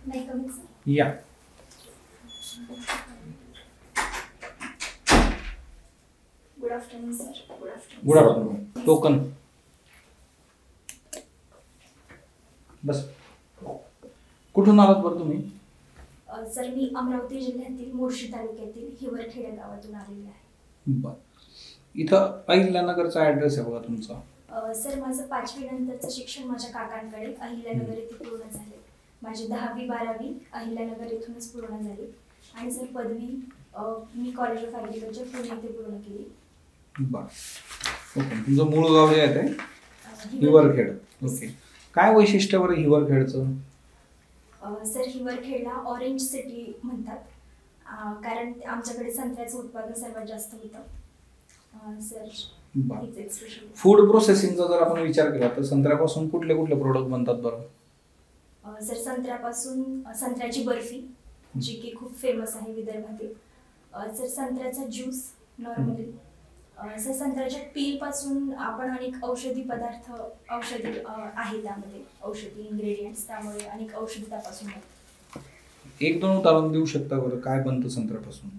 नाही कमीच. या good afternoon sir. Good afternoon. Token बस. कुठून आलात बरं तुम्ही? सर मी अमरावती जिल्ह्यातील मोर्शी तालुक्यातील हिवरखेडा गावातून आलेली आहे. बर. इथं अहिल्यानगरचा ॲड्रेस आहे बघा तुमचा. सर माझं 5वी नंतरचं शिक्षण माझ्या काकांकडे अहिल्यानगर येथे पूर्ण झाले. माझी 10वी 12वी अहिल्यानगर येथूनच पूर्ण झाली आणि सर पदवी मी कॉलेज ऑफ ॲग्रिकल्चर पुणे येथे पूर्ण केली. बर. ओके. तुमचं मूळ गाव जे आहे ते हिवरखेड. ओके. काय वैशिष्ट्य बरं हिवरखेडचं? सर हिवरखेडला ऑरेंज सिटी म्हणतात कारण आमच्याकडे संत्र्याचं उत्पादन सर्वात जास्त होतं. सर फूड प्रोसेसिंगचा जर आपण विचार केला तर संत्र्यापासून कुठले कुठले प्रोडक्ट बनतात बरं? सर संत्र्यापासून संत्र्याची बर्फी जी की खूप फेमस आहे विदर्भातील. सर संत्र्याचा ज्यूस नॉर्मली. सर संत्र्याच्या पील पासून आपण अनेक औषधी पदार्थ आहे त्यामध्ये औषधी इन्ग्रेडियंट्स त्यामुळे अनेक औषधी त्यापासून बनतात. एक दोन उदाहरण देऊ शकता बरं काय बनतं संत्र्यापासून?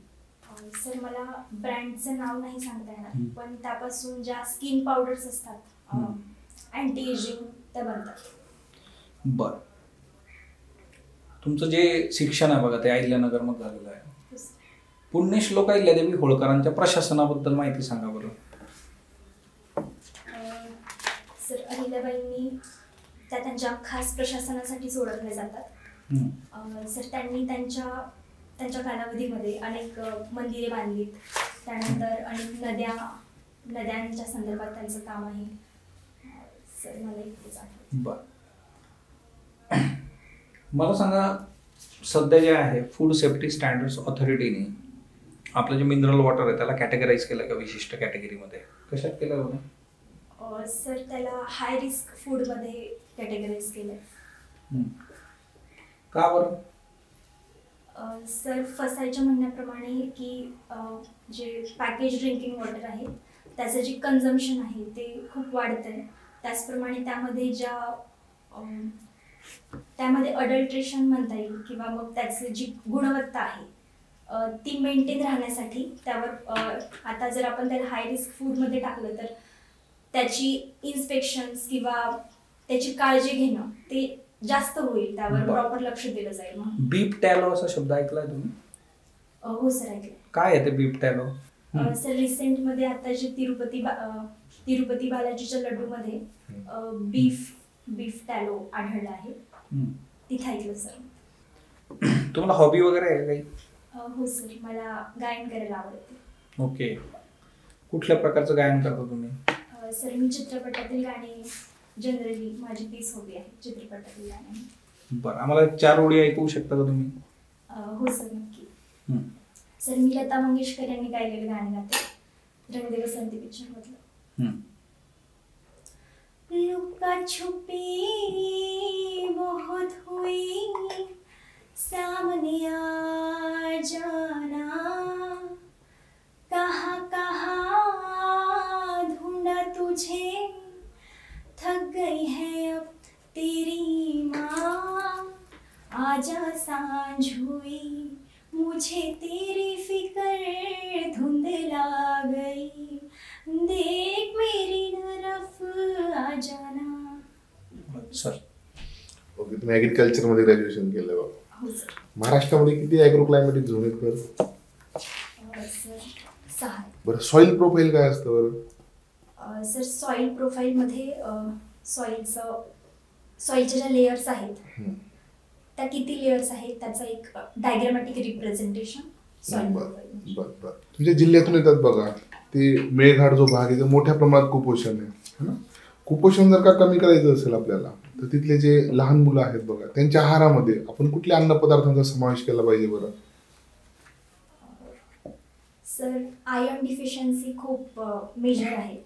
सर मला ब्रँडचं नाव नाही सांगता येणार पण त्यापासून ज्या स्किन पावडर्स असतात अँटी एजिंग त्या बनतात. बर. तुमचं जे शिक्षण आहे बघा ते अहिल्यानगर मध्ये झालेलं आहे. पुण्यश्लोक अहिल्यादेवी होळकरांच्या प्रशासनाबद्दल माहिती सांगा बरं. सर अहिल्याबाईंनी त्यांच्या खास प्रशासनासाठी ओळखले जातात. सर त्यांनी त्यांच्या कालावधीमध्ये अनेक मंदिरे बांधलीत. त्यानंतर अनेक नद्यांच्या संदर्भात त्यांचं काम आहे. सर मला इतकेच आठवतं. बर. मला सांगा सध्या जे आहे फूड सेफ्टी स्टँडर्ड्स ऑथॉरिटीने आपलं जे मिनरल वॉटर आहे त्याला कॅटेगराईज केलं का विशिष्ट कॅटेगरीमध्ये? कशात केलं बरं? सर त्याला हाय रिस्क फूडमध्ये कॅटेगराईज केलं. का बरं? सर फसायच्या म्हणण्याप्रमाणे की जे पॅकेज ड्रिंकिंग वॉटर आहे त्याचं जे कन्झम्पशन आहे ते खूप वाढत आहे. त्याचप्रमाणे त्यामध्ये अडल्ट्रेशन म्हणता येईल किंवा मग त्याची जी गुणवत्ता आहे ती मेंटेन राहण्यासाठी त्यावर आता जर आपण त्याला हाय रिस्क फूडमध्ये टाकलं तर त्याची इन्स्पेक्शन्स किंवा त्याची काळजी घेणं ते जास्त होईल. त्यावर प्रॉपर लक्ष दिलं जाईल म्हणून. बीफ टॅलो असा शब्द ऐकलाय तुम्ही? हो सर ऐकलं. काय आहे ते बीफ टॅलो? सर रिसेंटमध्ये आता जे तिरुपती बालाजीच्या लड्डूमध्ये बीफ टॅलो आढळलं आहे. तिथे ऐकलं सर. तुम्हाला हॉबी वगैरे आहे काही? हो सर मला गायन करायला आवडते. ओके. कुठल्या प्रकारचं गायन करता तुम्ही? सर मी चित्रपटातील गाणे जनरली माझी तीच हॉबी आहे चित्रपटातील गाणे. बरं. आम्हाला 4 ओळी ऐकवू शकता का तुम्ही? हो सर नक्की. सर मी लता मंगेशकर यांनी गायलेलं गाणं गाते रंग दे बसंती पिक्चर मधलं. लुका छुपी बहुत हुई सामने आ जाना कहाँ कहाँ ढूंढा तुझे थक गई है अब तेरी माँ आजा सांझ हुई मुझे तेरी फिक्र धुंधला गई देख मेरी तरफ आ जाना. Sir okay. तुम्ही ॲग्रिकल्चर मध्ये ग्रॅज्युएशन केलं बाबा. हो सर. महाराष्ट्रामध्ये किती ॲग्रो क्लायमॅटिक झोन आहेत बरं? सर 6. बरं. सॉइल प्रोफाईल काय असतं बरं? सर सॉइल प्रोफाईलमध्ये सॉइलच्या ज्या लेयर्स आहेत त्या किती लेयर्स आहेत त्याचा एक डायग्रामॅटिक रिप्रेझेंटेशन सॉइल प्रोफाईल. बरं. तुमच्या जिल्ह्यातून येतात बघा ते मेळघाट जो भाग आहे तो मोठ्या प्रमाणात कुपोषण आहे ना. कुपोषण जर का कमी करायचं असेल आपल्याला तर तिथले जे लहान मुलं आहेत बघा त्यांच्या आहारामध्ये आपण कुठल्या अन्नपदार्थांचा समावेश केला पाहिजे बरं? सर आयर्न डिफिशियन्सी खूप मेजर आहे.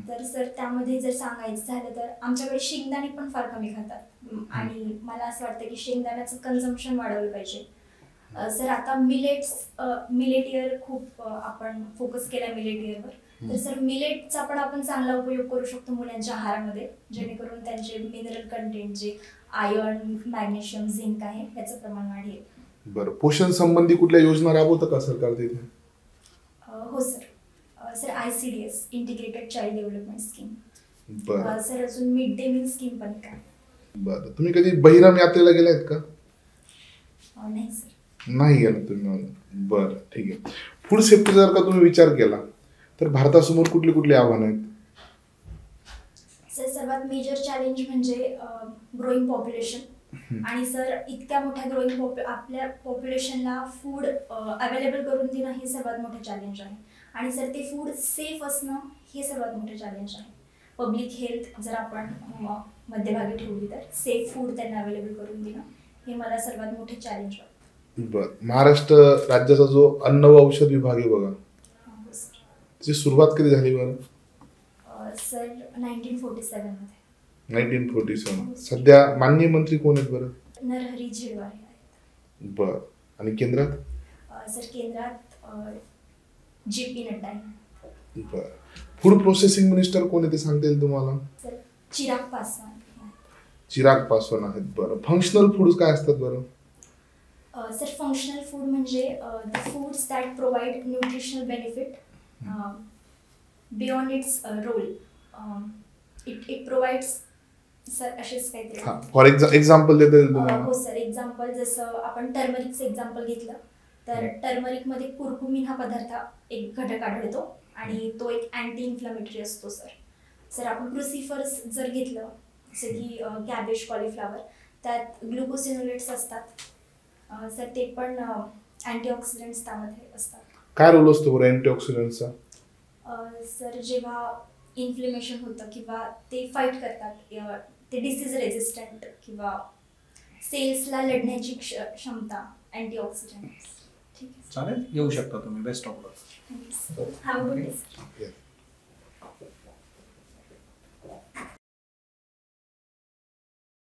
तर सर त्यामध्ये जर सांगायचं झालं तर आमच्याकडे शेंगदाणे पण फार कमी खातात आणि मला असं वाटतं की शेंगदाण्याचं कन्झम्पशन वाढवलं पाहिजे. सर आता मिलेट इयर खूप आपण फोकस केला मिलेट इयरवर. तर सर मिलेटचा पण आपण चांगला उपयोग करू शकतो मुलांच्या आहारामध्ये, जेणेकरून त्यांचे मिनरल कंटेंट जे आयर्न, मॅग्नेशियम, झिंक आहे याचं प्रमाण वाढेल. बरं, पोषण संबंधी कुठल्या योजना राबवतं का सरकार तिथे? हो sir. Sir ICDS integrated child development scheme. बरं सर अजून मिड डे मील स्कीम पण काय? बरं, तुम्ही कधी बहिराम यात्रेला गेलायत का? नाही सर. नाही गेला तुम्ही. बरं ठीक आहे. फूड सेफ्टी जर का तुम्ही विचार केला तर भारतासमोर कुठली कुठली आव्हानं आहेत? सर सर्वात मेजर चॅलेंज म्हणजे ग्रोईंग पॉप्युलेशन. आणि सर इतक्या मोठ्या ग्रोईंग आपल्या पॉप्युलेशनला फूड अवेलेबल करून देणं हे सर्वात मोठं चॅलेंज आहे. आणि सर ते फूड सेफ असणं हे सर्वात मोठं चॅलेंज आहे. पब्लिक हेल्थ जर आपण मध्यभागी ठेवली तर सेफ फूड त्यांना अवेलेबल करून देणं हे मला सर्वात मोठे चॅलेंज वाटतं. बरं, महाराष्ट्र राज्याचा जो अन्न व औषध विभाग आहे बघा, हो सर. त्याची सुरुवात कधी झाली बरं? सर 1947 मध्ये. 1947. सध्या माननीय मंत्री कोण आहेत बरं? नरहरी झिरवाळ आहेत. बरं, आणि केंद्रात? सर केंद्रात JP नड्डा आहे. बरं, फूड प्रोसेसिंग मिनिस्टर कोण आहे ते सांगता येईल तुम्हाला? सर चिराग पासवान. चिराग पासवान आहेत. बरं, फंक्शनल फूड्स काय असतात बरं? सर फंक्शनल फूड म्हणजे the foods that provide nutritional benefit beyond its role. It provides sir असेच काहीतरी. हां, फॉर एक्झाम्पल देता येईल तुम्हाला? हो सर. एक्झाम्पल जसं आपण टर्मरिकचं एक्झाम्पल घेतलं तर टर्मरिकमध्ये कुर्कुमिन हा पदार्थ एक घटक आढळतो आणि तो एक अँटी इन्फ्लामेटरी असतो सर. सर आपण क्रुसिफर्स जर घेतलं जसे की कॅबेज, कॉलीफ्लावर, त्यात ग्लुकोसिनोलेट्स असतात. सर ते पण अँटीऑक्सिडंट्स त्यामध्ये असतात. काय रोल असतो बरं अँटीऑक्सिडंटचा? सर जेव्हा इन्फ्लेमेशन होतं किंवा ते फाईट करतात, ते डिसीज रेजिस्टंट किंवा सेल्सला लढण्याची क्षमता अँटीऑक्सिडंट्स. ठीक आहे. चालेल, येऊ शकता तुम्ही. Best of luck. Have a good day sir.